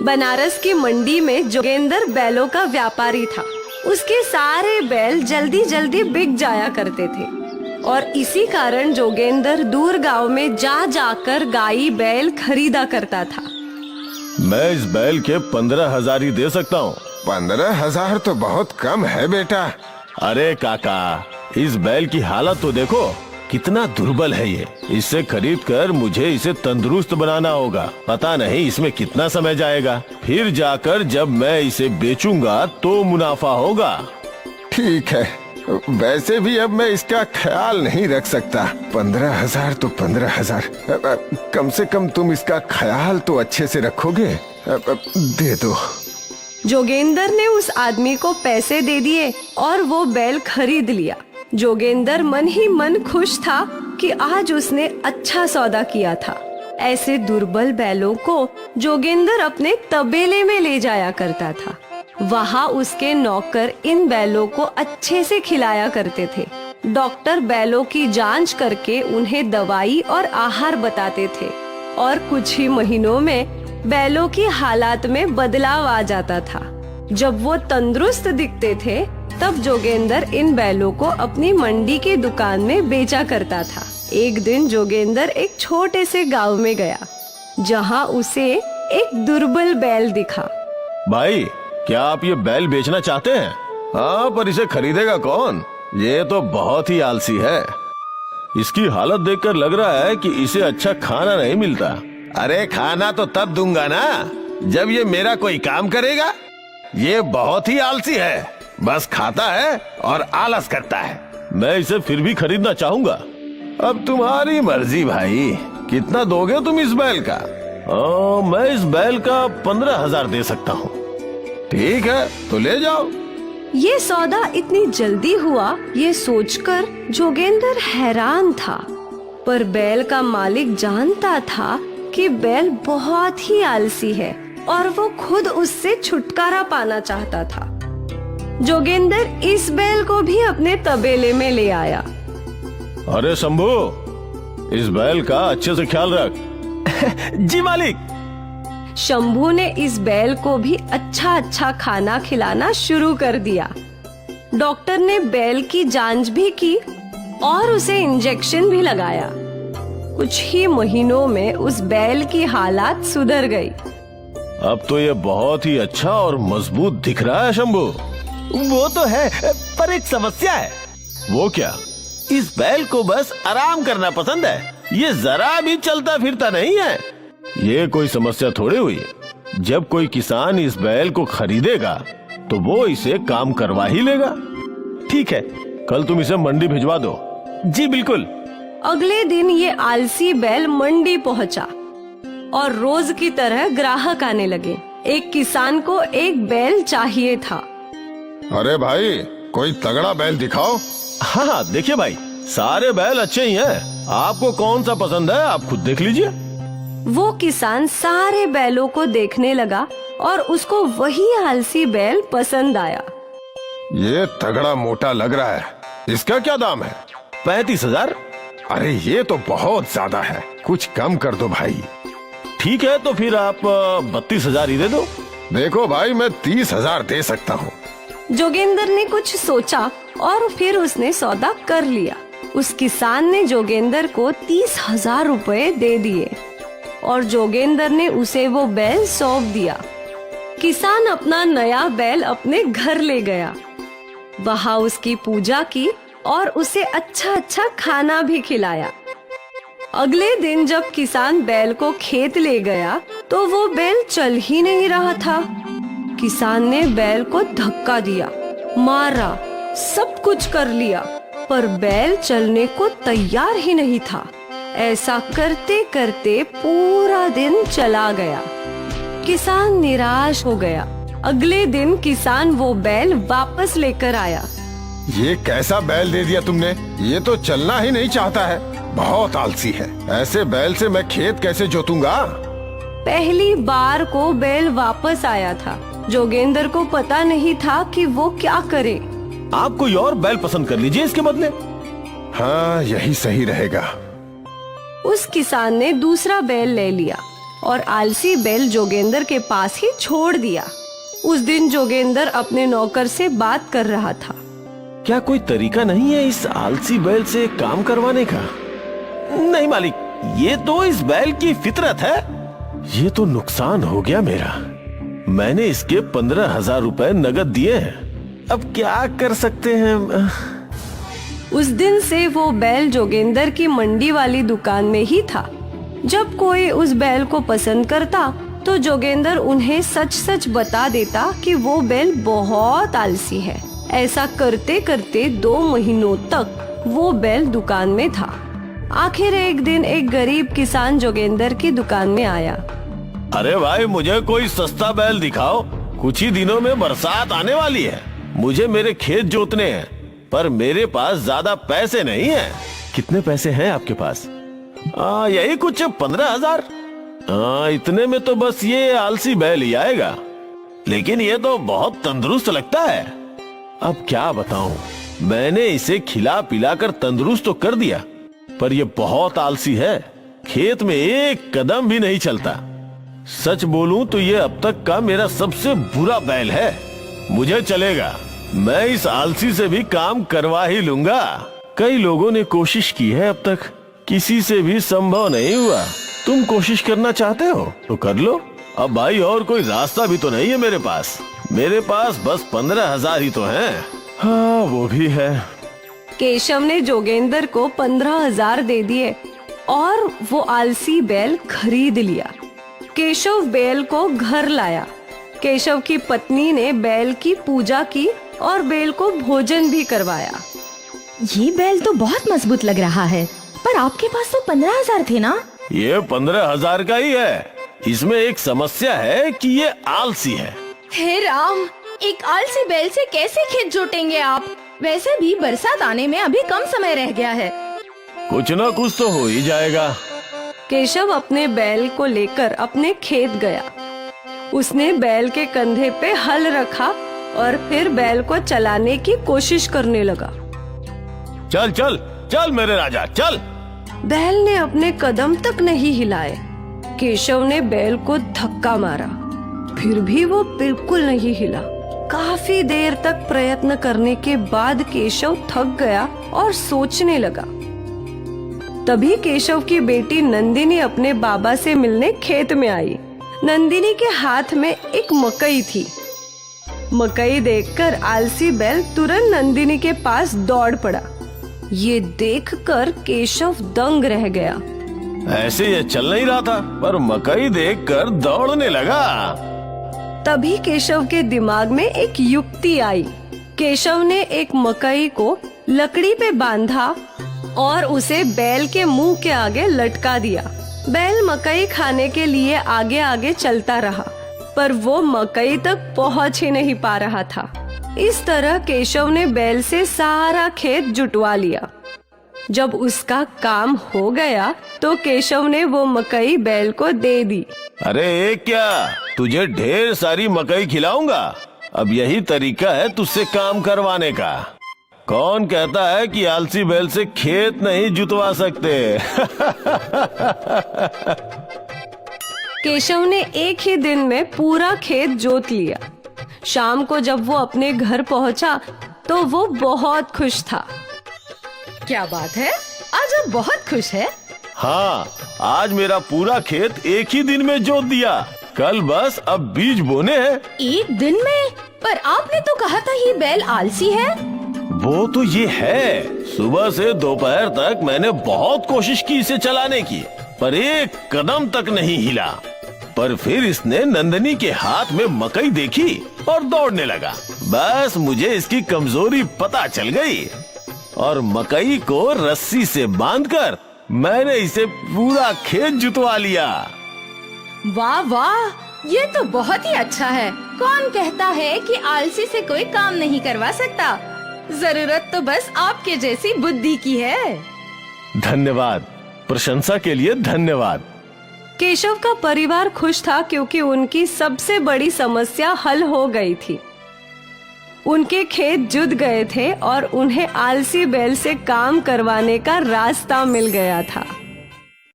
बनारस की मंडी में जोगेंद्र बैलों का व्यापारी था। उसके सारे बैल जल्दी जल्दी बिक जाया करते थे और इसी कारण जोगेंद्र दूर गांव में जा जाकर गाई बैल खरीदा करता था। मैं इस बैल के 15,000 ही दे सकता हूँ। 15,000 तो बहुत कम है बेटा। अरे काका, इस बैल की हालत तो देखो, कितना दुर्बल है ये। इसे खरीद कर मुझे इसे तंदुरुस्त बनाना होगा। पता नहीं इसमें कितना समय जाएगा। फिर जाकर जब मैं इसे बेचूंगा तो मुनाफा होगा। ठीक है, वैसे भी अब मैं इसका ख्याल नहीं रख सकता। 15,000 तो 15,000। कम से कम तुम इसका ख्याल तो अच्छे से रखोगे। दे दो। जोगेंद्र ने उस आदमी को पैसे दे दिए और वो बैल खरीद लिया। जोगेंद्र मन ही मन खुश था कि आज उसने अच्छा सौदा किया था। ऐसे दुर्बल बैलों को जोगेंद्र अपने तबेले में ले जाया करता था। वहाँ उसके नौकर इन बैलों को अच्छे से खिलाया करते थे। डॉक्टर बैलों की जांच करके उन्हें दवाई और आहार बताते थे और कुछ ही महीनों में बैलों की हालात में बदलाव आ जाता था। जब वो तंदुरुस्त दिखते थे तब जोगेंद्र इन बैलों को अपनी मंडी की दुकान में बेचा करता था। एक दिन जोगेंद्र एक छोटे से गांव में गया जहां उसे एक दुर्बल बैल दिखा। भाई, क्या आप ये बैल बेचना चाहते हैं? हाँ, पर इसे खरीदेगा कौन? ये तो बहुत ही आलसी है। इसकी हालत देखकर लग रहा है कि इसे अच्छा खाना नहीं मिलता। अरे खाना तो तब दूंगा ना जब ये मेरा कोई काम करेगा। ये बहुत ही आलसी है, बस खाता है और आलस करता है। मैं इसे फिर भी खरीदना चाहूंगा। अब तुम्हारी मर्जी भाई, कितना दोगे तुम इस बैल का? मैं इस बैल का 15,000 दे सकता हूँ। ठीक है, तो ले जाओ। ये सौदा इतनी जल्दी हुआ, ये सोचकर जोगेंद्र हैरान था। पर बैल का मालिक जानता था कि बैल बहुत ही आलसी है और वो खुद उससे छुटकारा पाना चाहता था। जोगेंद्र इस बैल को भी अपने तबेले में ले आया। अरे शंभू, इस बैल का अच्छे से ख्याल रख। जी मालिक। शंभू ने इस बैल को भी अच्छा अच्छा खाना खिलाना शुरू कर दिया। डॉक्टर ने बैल की जांच भी की और उसे इंजेक्शन भी लगाया। कुछ ही महीनों में उस बैल की हालात सुधर गई। अब तो ये बहुत ही अच्छा और मजबूत दिख रहा है शंभू। वो तो है, पर एक समस्या है। वो क्या? इस बैल को बस आराम करना पसंद है। ये जरा भी चलता फिरता नहीं है। ये कोई समस्या थोड़ी हुई। जब कोई किसान इस बैल को खरीदेगा तो वो इसे काम करवा ही लेगा। ठीक है, कल तुम इसे मंडी भिजवा दो। जी बिल्कुल। अगले दिन ये आलसी बैल मंडी पहुंचा और रोज की तरह ग्राहक आने लगे। एक किसान को एक बैल चाहिए था। अरे भाई, कोई तगड़ा बैल दिखाओ। हाँ, देखिए भाई, सारे बैल अच्छे ही हैं। आपको कौन सा पसंद है, आप खुद देख लीजिए। वो किसान सारे बैलों को देखने लगा और उसको वही आलसी बैल पसंद आया। ये तगड़ा मोटा लग रहा है। इसका क्या दाम है? 35,000। अरे ये तो बहुत ज्यादा है, कुछ कम कर दो भाई। ठीक है, तो फिर आप 32,000 ही दे दो। देखो भाई, मैं 30,000 दे सकता हूँ। जोगेंद्र ने कुछ सोचा और फिर उसने सौदा कर लिया। उस किसान ने जोगेंद्र को 30,000 रुपए दे दिए और जोगेंद्र ने उसे वो बैल सौंप दिया। किसान अपना नया बैल अपने घर ले गया। वहाँ उसकी पूजा की और उसे अच्छा अच्छा खाना भी खिलाया। अगले दिन जब किसान बैल को खेत ले गया तो वो बैल चल ही नहीं रहा था। किसान ने बैल को धक्का दिया, मारा, सब कुछ कर लिया, पर बैल चलने को तैयार ही नहीं था। ऐसा करते करते पूरा दिन चला गया। किसान निराश हो गया। अगले दिन किसान वो बैल वापस लेकर आया। ये कैसा बैल दे दिया तुमने? ये तो चलना ही नहीं चाहता है, बहुत आलसी है। ऐसे बैल से मैं खेत कैसे जोतूंगा? पहली बार को बैल वापस आया था। जोगेंद्र को पता नहीं था कि वो क्या करे। आप कोई और बैल पसंद कर लीजिए इसके बदले। हाँ, यही सही रहेगा। उस किसान ने दूसरा बैल ले लिया। और आलसी बैल जोगेंद्र के पास ही छोड़ दिया। उस दिन जोगेंद्र अपने नौकर से बात कर रहा था। क्या कोई तरीका नहीं है इस आलसी बैल से काम करवाने का? नहीं मालिक, ये तो इस बैल की फितरत है। ये तो नुकसान हो गया मेरा। मैंने इसके 15,000 रुपए नगद दिए हैं। अब क्या कर सकते हैं? उस दिन से वो बैल जोगेंद्र की मंडी वाली दुकान में ही था। जब कोई उस बैल को पसंद करता तो जोगेंद्र उन्हें सच सच बता देता कि वो बैल बहुत आलसी है। ऐसा करते करते 2 महीनों तक वो बैल दुकान में था। आखिर एक दिन एक गरीब किसान जोगेंद्र की दुकान में आया। अरे भाई, मुझे कोई सस्ता बैल दिखाओ। कुछ ही दिनों में बरसात आने वाली है। मुझे मेरे खेत जोतने हैं, पर मेरे पास ज्यादा पैसे नहीं हैं। कितने पैसे हैं आपके पास? यही कुछ 15,000। इतने में तो बस ये आलसी बैल ही आएगा। लेकिन ये तो बहुत तंदुरुस्त लगता है। अब क्या बताऊं, मैंने इसे खिला पिला कर तंदुरुस्त तो कर दिया, पर ये बहुत आलसी है। खेत में एक कदम भी नहीं चलता। सच बोलूं तो ये अब तक का मेरा सबसे बुरा बैल है। मुझे चलेगा, मैं इस आलसी से भी काम करवा ही लूंगा। कई लोगों ने कोशिश की है, अब तक किसी से भी संभव नहीं हुआ। तुम कोशिश करना चाहते हो तो कर लो। अब भाई, और कोई रास्ता भी तो नहीं है मेरे पास। मेरे पास बस 15,000 ही तो हैं। हाँ, वो भी है। केशव ने जोगेंद्र को 15,000 दे दिए और वो आलसी बैल खरीद लिया। केशव बैल को घर लाया। केशव की पत्नी ने बैल की पूजा की और बैल को भोजन भी करवाया। ये बैल तो बहुत मजबूत लग रहा है, पर आपके पास तो 15,000 थे ना? ये 15,000 का ही है। इसमें एक समस्या है कि ये आलसी है। हे राम, एक आलसी बैल से कैसे खेत जोतेंगे आप? वैसे भी बरसात आने में अभी कम समय रह गया है। कुछ ना कुछ तो हो ही जाएगा। केशव अपने बैल को लेकर अपने खेत गया। उसने बैल के कंधे पे हल रखा और फिर बैल को चलाने की कोशिश करने लगा। चल चल चल मेरे राजा, चल। बैल ने अपने कदम तक नहीं हिलाए। केशव ने बैल को धक्का मारा, फिर भी वो बिल्कुल नहीं हिला। काफी देर तक प्रयत्न करने के बाद केशव थक गया और सोचने लगा। तभी केशव की बेटी नंदिनी अपने बाबा से मिलने खेत में आई। नंदिनी के हाथ में एक मकई थी। मकई देखकर आलसी बैल तुरंत नंदिनी के पास दौड़ पड़ा। ये देखकर केशव दंग रह गया। ऐसे ये चल नहीं रहा था, पर मकई देखकर दौड़ने लगा। तभी केशव के दिमाग में एक युक्ति आई। केशव ने एक मकई को लकड़ी पे बांधा और उसे बैल के मुंह के आगे लटका दिया। बैल मकई खाने के लिए आगे आगे चलता रहा, पर वो मकई तक पहुंच ही नहीं पा रहा था। इस तरह केशव ने बैल से सारा खेत जुटवा लिया। जब उसका काम हो गया तो केशव ने वो मकई बैल को दे दी। अरे एक क्या, तुझे ढेर सारी मकई खिलाऊंगा। अब यही तरीका है तुझसे काम करवाने का। कौन कहता है कि आलसी बैल से खेत नहीं जुतवा सकते? केशव ने एक ही दिन में पूरा खेत जोत लिया। शाम को जब वो अपने घर पहुंचा तो वो बहुत खुश था। क्या बात है, आज आप बहुत खुश है? हाँ, आज मेरा पूरा खेत एक ही दिन में जोत दिया। कल बस अब बीज बोने हैं। एक दिन में? पर आपने तो कहा था ये बैल आलसी है। वो तो ये है, सुबह से दोपहर तक मैंने बहुत कोशिश की इसे चलाने की, पर एक कदम तक नहीं हिला। पर फिर इसने नंदिनी के हाथ में मकई देखी और दौड़ने लगा। बस मुझे इसकी कमजोरी पता चल गई और मकई को रस्सी से बांधकर मैंने इसे पूरा खेत जुतवा लिया। वाह वाह, ये तो बहुत ही अच्छा है। कौन कहता है कि आलसी से कोई काम नहीं करवा सकता? जरूरत तो बस आपके जैसी बुद्धि की है। धन्यवाद, प्रशंसा के लिए धन्यवाद। केशव का परिवार खुश था क्योंकि उनकी सबसे बड़ी समस्या हल हो गई थी। उनके खेत जुत गए थे और उन्हें आलसी बैल से काम करवाने का रास्ता मिल गया था।